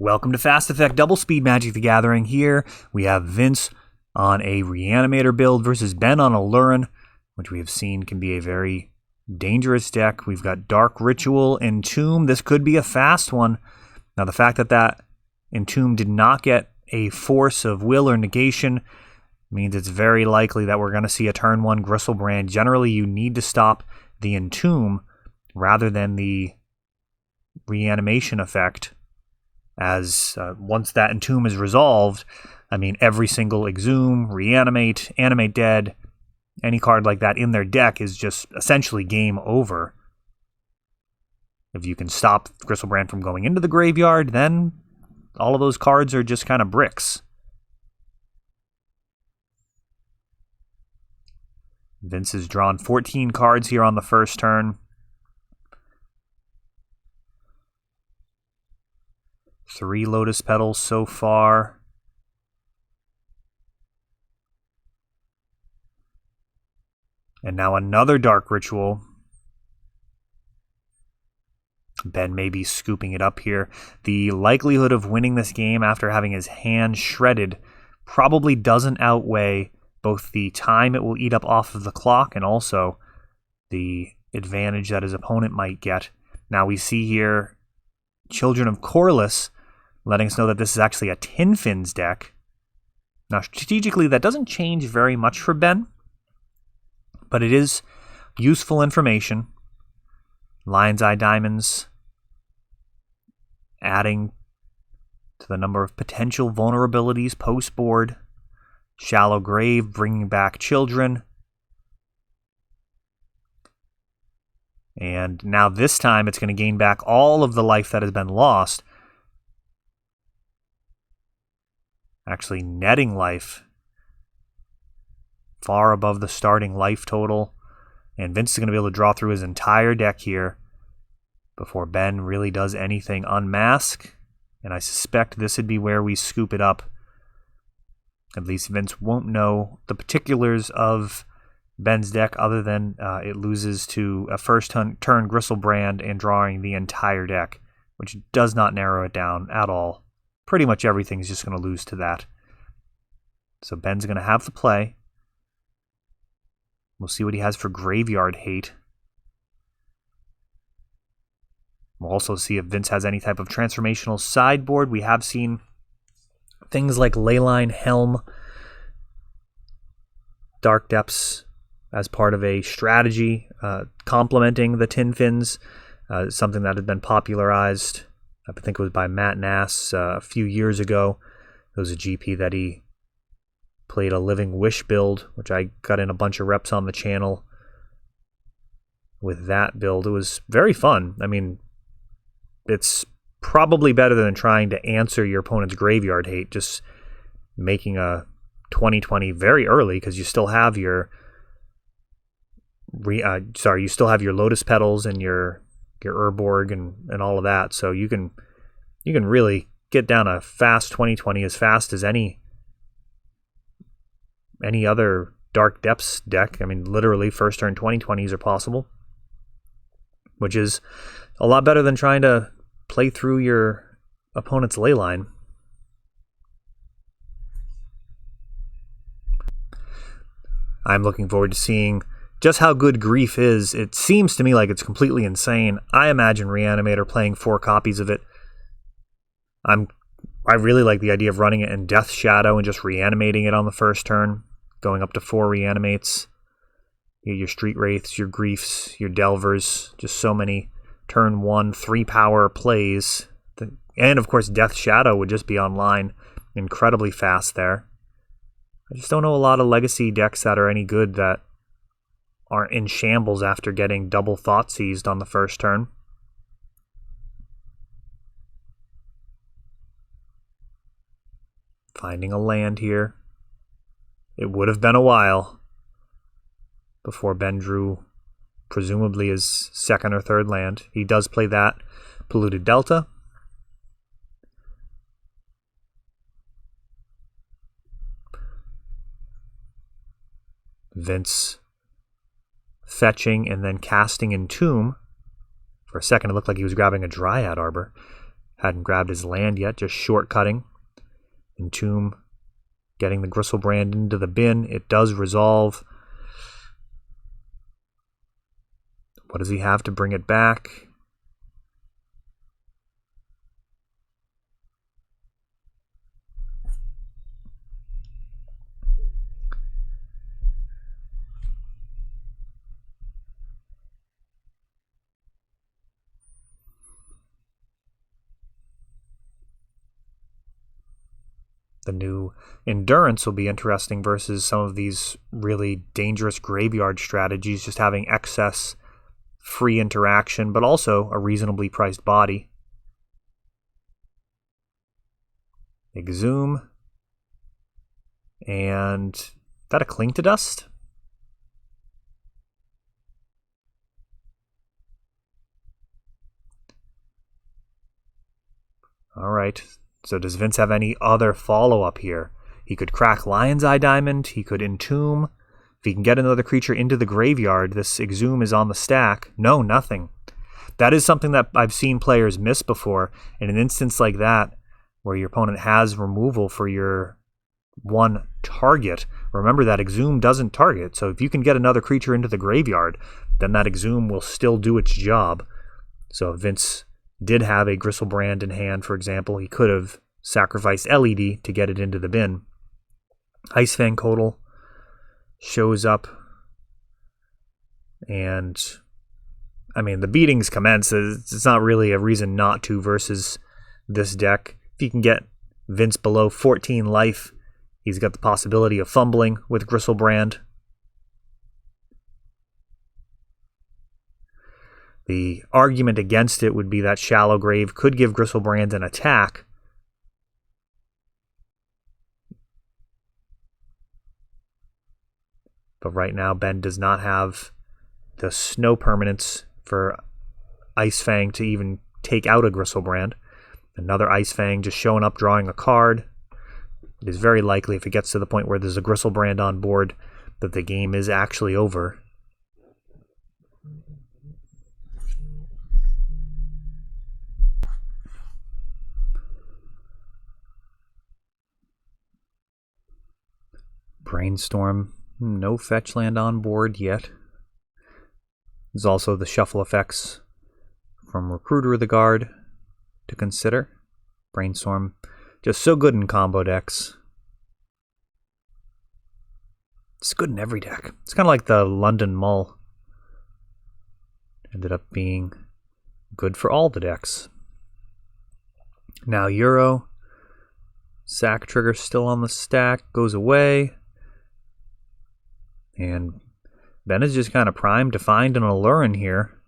Welcome to Fast Effect Double Speed Magic the Gathering. Here we have Vince on a Reanimator build versus Ben on Aluren, which we have seen can be a very dangerous deck. We've got Dark Ritual, Entomb. This could be a fast one. Now the fact that Entomb did not get a Force of Will or Negation means it's very likely that we're going to see a turn 1 Gristlebrand. Generally, you need to stop the Entomb rather than the Reanimation effect, as once that Entomb is resolved, I mean, every single Exhume, Reanimate, Animate Dead, any card like that in their deck is just essentially game over. If you can stop Gristlebrand from going into the graveyard, then all of those cards are just kind of bricks. Vince has drawn 14 cards here on the first turn. 3 Lotus Petals so far. And now another Dark Ritual. Ben may be scooping it up here. The likelihood of winning this game after having his hand shredded probably doesn't outweigh both the time it will eat up off of the clock and also the advantage that his opponent might get. Now we see here Children of Corliss letting us know that this is actually a Tin Fins deck. Now, strategically, that doesn't change very much for Ben, but it is useful information. Lion's Eye Diamonds adding to the number of potential vulnerabilities post-board. Shallow Grave bringing back children. And now this time it's going to gain back all of the life that has been lost. Actually netting life far above the starting life total. And Vince is going to be able to draw through his entire deck here before Ben really does anything. Unmask. And I suspect this would be where we scoop it up. At least Vince won't know the particulars of Ben's deck other than it loses to a first turn Gristlebrand and drawing the entire deck, which does not narrow it down at all. Pretty much everything's just going to lose to that. So Ben's going to have the play. We'll see what he has for Graveyard Hate. We'll also see if Vince has any type of transformational sideboard. We have seen things like Leyline Helm, Dark Depths as part of a strategy complementing the Tin Fins, something that had been popularized. I think it was by Matt Nass a few years ago. It was a GP that he played a Living Wish build, which I got in a bunch of reps on the channel with that build. It was very fun. I mean, it's probably better than trying to answer your opponent's Graveyard Hate, just making a 2020 very early because you still have your you still have your Lotus Petals and your Urborg and all of that, so you can really get down a fast 2020 as fast as any other Dark Depths deck. I mean, literally first turn 2020s are possible, which is a lot better than trying to play through your opponent's leyline. I'm looking forward to seeing just how good Grief is. It seems to me like it's completely insane. I imagine Reanimator playing 4 copies of it. I really like the idea of running it in Death Shadow and just reanimating it on the first turn, going up to 4 reanimates. You get your Street Wraiths, your Griefs, your Delvers, just so many turn 1 3-power plays. And of course Death Shadow would just be online incredibly fast there. I just don't know a lot of Legacy decks that are any good that aren't in shambles after getting double Thought Seized on the first turn. Finding a land here. It would have been a while before Ben drew presumably his second or third land. He does play that Polluted Delta. Vince fetching and then casting Entomb. For a second, it looked like he was grabbing a Dryad Arbor. Hadn't grabbed his land yet, just shortcutting. Entomb, getting the Gristlebrand into the bin. It does resolve. What does he have to bring it back? The new Endurance will be interesting versus some of these really dangerous graveyard strategies, just having excess free interaction, but also a reasonably priced body. Exhume. And is that a Cling to Dust? All right. So does Vince have any other follow-up here? He could crack Lion's Eye Diamond. He could Entomb. If he can get another creature into the graveyard, this Exhume is on the stack. No, nothing. That is something that I've seen players miss before. In an instance like that, where your opponent has removal for your one target, remember that Exhume doesn't target. So if you can get another creature into the graveyard, then that Exhume will still do its job. So if Vince did have a Gristlebrand in hand, for example, he could have sacrificed LED to get it into the bin. Icefang Coatl shows up, and I mean, the beatings commence. It's not really a reason not to versus this deck. If you can get Vince below 14 life, he's got the possibility of fumbling with Gristlebrand. The argument against it would be that Shallow Grave could give Gristlebrand an attack. But right now, Ben does not have the snow permanence for Icefang to even take out a Gristlebrand. Another Icefang just showing up, drawing a card. It is very likely, if it gets to the point where there's a Gristlebrand on board, that the game is actually over. Brainstorm, no fetch land on board yet. There's also the shuffle effects from Recruiter of the Guard to consider. Brainstorm, just so good in combo decks. It's good in every deck. It's kind of like the London Mull. Ended up being good for all the decks. Now Euro. Sack Trigger still on the stack, goes away. And Ben is just kind of primed to find an Aluren here.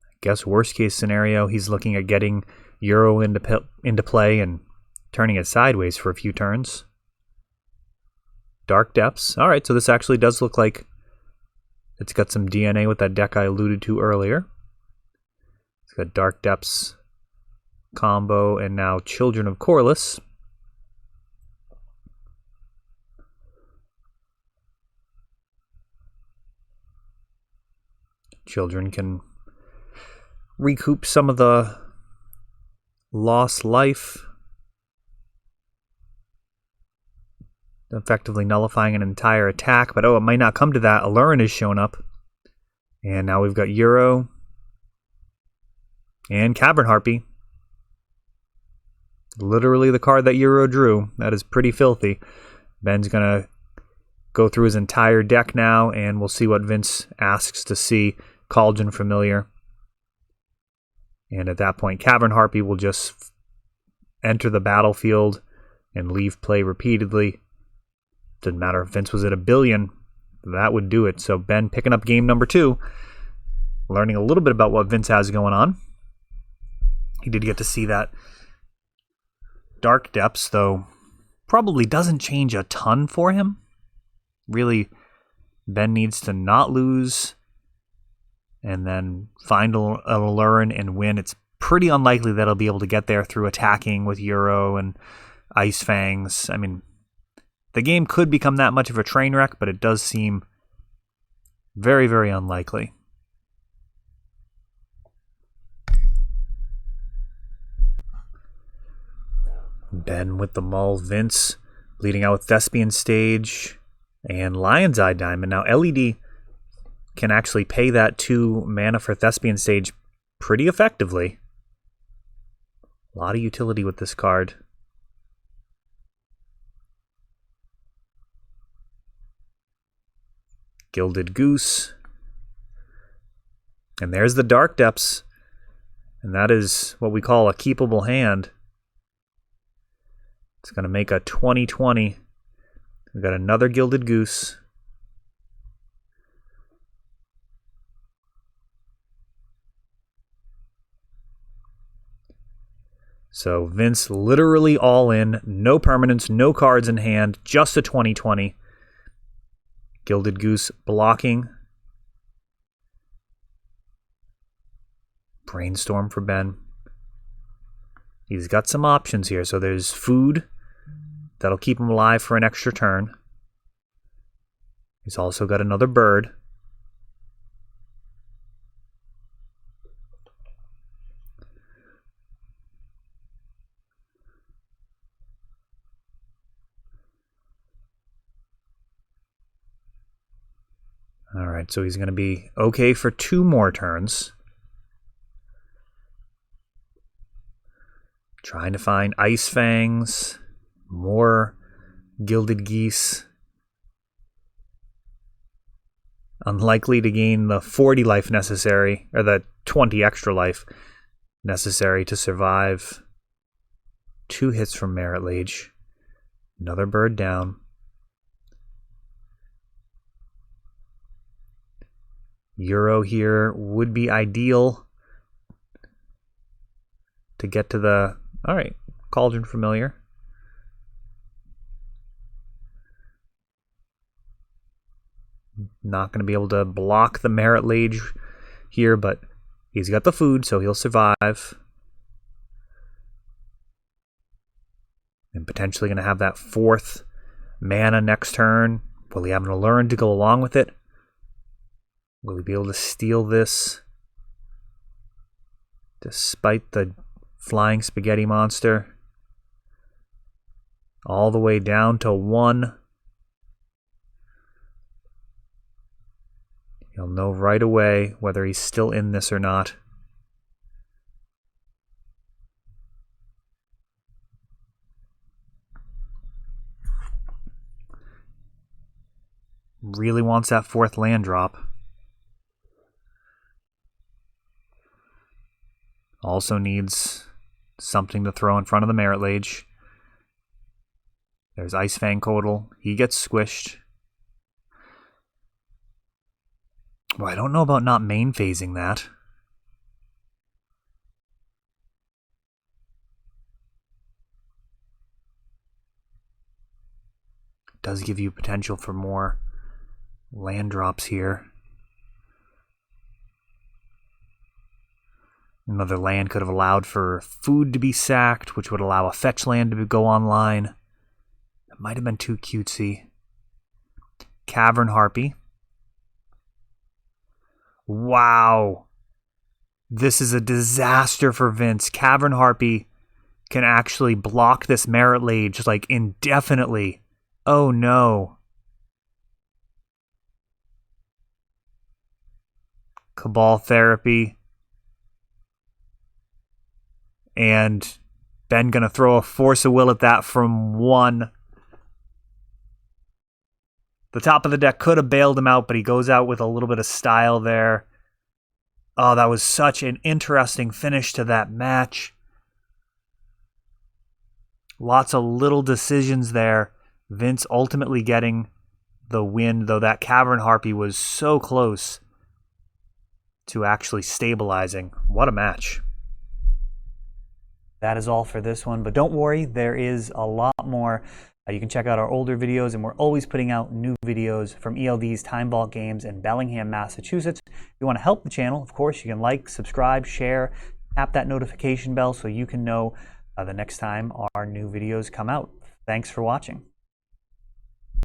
I guess worst case scenario, he's looking at getting Euro into play and turning it sideways for a few turns. Dark Depths. All right, so this actually does look like it's got some DNA with that deck I alluded to earlier. It's got Dark Depths combo and now Children of Corliss. Children can recoup some of the lost life, effectively nullifying an entire attack. But it might not come to that. Aluren has shown up. And now we've got Euro and Cavern Harpy. Literally the card that Euro drew. That is pretty filthy. Ben's going to go through his entire deck now, and we'll see what Vince asks to see. Cauldron Familiar. And at that point, Cavern Harpy will just enter the battlefield and leave play repeatedly. Doesn't matter if Vince was at 1 billion. That would do it. So Ben picking up game number 2. Learning a little bit about what Vince has going on. He did get to see that Dark Depths, though probably doesn't change a ton for him. Really, Ben needs to not lose and then find an Aluren and win. It's pretty unlikely that he'll be able to get there through attacking with Euro and Ice Fangs. I mean, the game could become that much of a train wreck, but it does seem very, very unlikely. Ben with the mull. Vince leading out with Thespian Stage and Lion's Eye Diamond. Now LED can actually pay that 2 mana for Thespian Stage pretty effectively. A lot of utility with this card. Gilded Goose. And there's the Dark Depths. And that is what we call a keepable hand. It's going to make a 20/20. We've got another Gilded Goose. So Vince literally all in. No permanents, no cards in hand. Just a 20/20. Gilded Goose blocking. Brainstorm for Ben. He's got some options here. So there's food. That'll keep him alive for an extra turn. He's also got another bird. Alright, so he's going to be okay for 2 more turns. Trying to find Ice Fangs, more Gilded Geese. Unlikely to gain the 40 life necessary, or the 20 extra life necessary to survive 2 hits from Merit Lage. Another bird down. Euro here would be ideal to get to the... Alright, Cauldron Familiar. Not going to be able to block the Merit Lage here, but he's got the food, so he'll survive. And potentially going to have that 4th mana next turn. Will he have an Aluren to go along with it? Will he be able to steal this? Despite the flying spaghetti monster. All the way down to 1. He'll know right away whether he's still in this or not. Really wants that 4th land drop. Also needs something to throw in front of the Merit Lage. There's Ice Fang Codal. He gets squished. Well, I don't know about not main phasing that. It does give you potential for more land drops here. Another land could have allowed for food to be sacked, which would allow a fetch land to go online. That might have been too cutesy. Cavern Harpy. Wow. This is a disaster for Vince. Cavern Harpy can actually block this Merit Lage like indefinitely. Oh no. Cabal Therapy. And Ben gonna throw a Force of Will at that from 1. The top of the deck could have bailed him out, but he goes out with a little bit of style there. Oh, that was such an interesting finish to that match. Lots of little decisions there. Vince ultimately getting the win, though that Cavern Harpy was so close to actually stabilizing. What a match. That is all for this one, but don't worry, there is a lot more. You can check out our older videos, and we're always putting out new videos from ELD's Time Vault Games in Bellingham, Massachusetts. If you want to help the channel, of course, you can like, subscribe, share, tap that notification bell so you can know the next time our new videos come out. Thanks for watching.